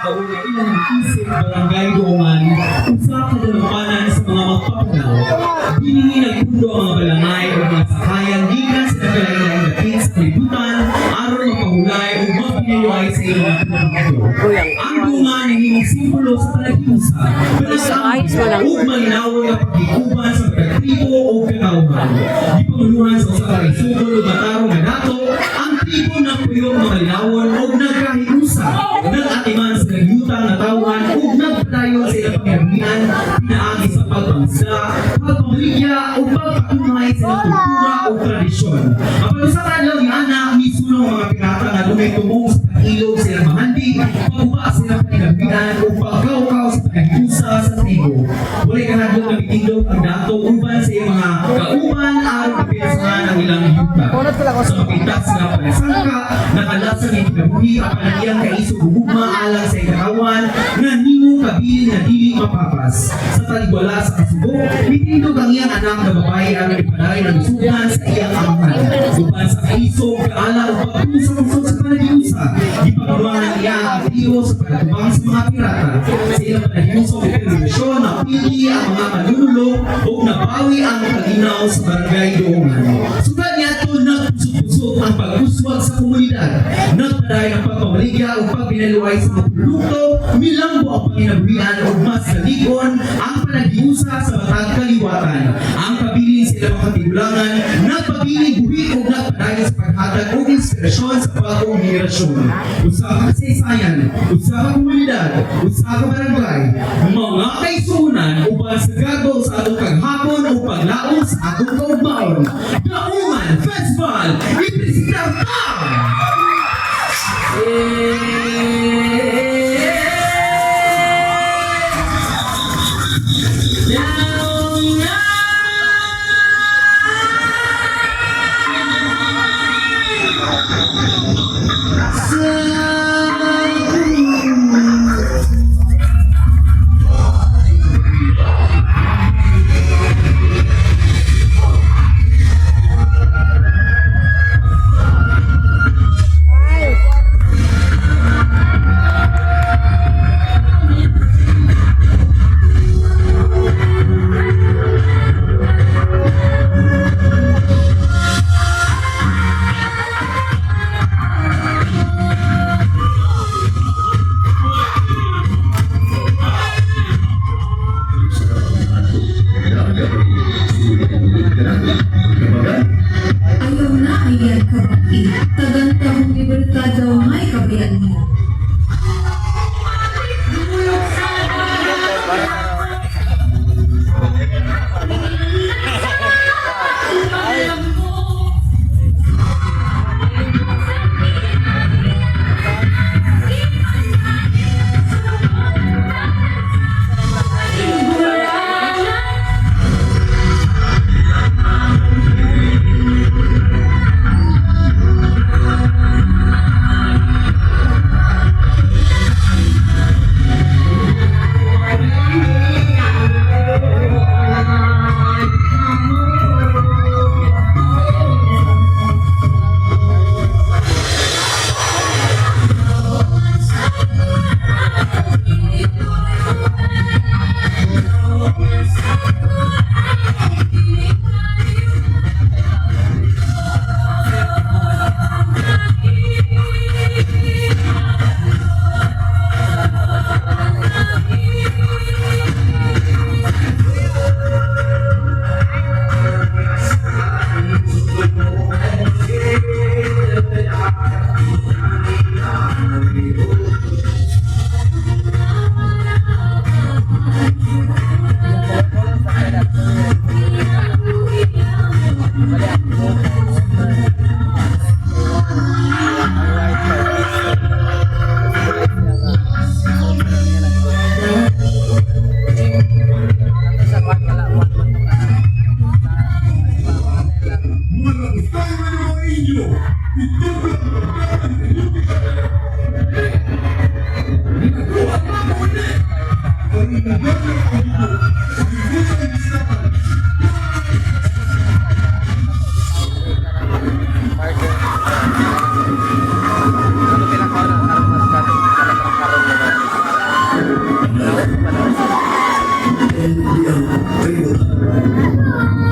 Kauwi ilang isip barangay Duongan, usa ka dalampanan sa mga magpapanaw. Hiningi nagpundo ang mga balangay o mga sakayan gikan sa nagkalain dating sa kalibutan aron mapahulay o mapinayuay sa ilang pinagpapanaw. Ang Duongan ay hining simbolo sa panaghimsa, panaghimsa o malinawon na pagkikuban sa pagkatribo o kakauhan. Di panguluhan sa usa ka isugol o matarong na nato, ang tribo ng puyong mga malinawon o nagkahinusa ng atiman sa nagyutang na tawan o nagpadayon sa ilang pangyarihan pinaagi sa pagbangsa, pagpamaligya o pagpatunay sa ilang kultura o tradisyon. Ang pag-usapan lang yung anak, mismo ng mga pirata na lumitubong sa pag-ilog sa ilang mahandi, pag-uba sa ilang pangyarihan o pagkaukaw sa pagkahinusa sa tribo. Walay kahadlok na bitindog ang dato uban sa iyong mga kauban aron kapisahan ang ilang yuta. Sa mapitas na palasangka, nakalatsa ng ikabuhi ang panagiyang kaisog hugma alang sa ikatawan nga nimo kabilin na dili mapapas. Sa taligwala sa kasubo, bitindog ang iyang anak na babae aron ipaday ng isugan sa iyang amahan. Uban sa kaisog, kaala o pagpusa-pusok sa panagiusa, ipagawanan niya ang aktibo sa pagkatubang sa mga pirata. Sa ilang panagiusok, ipinagdasyon na pili ang mga manunulong o nabawi ang kalinaw sa barangay Duongan. Sugat niya ito nagpusok-pusok ang pag-uswag sa komunidad. Nagpaday ang pagpamaligya o pagpinaluay sa mga produkto, milambo ang panginabuhian o mas naligon ang panagiusa sa matag kaliwatan. Ang pabilin sa ilang mga tigulangan, nagpabiling buhi o nagpaday sa paghatag o inspirasyon sa bagong henerasyon. Usaha kasaysayan, usaha komunidad, usaha barangay, mga kaisunan upang sa gagaw sa atong kaghapon o paglaon sa atong kaugmaon. Duongan Festival, ipresenta ka! di ang kalibutan.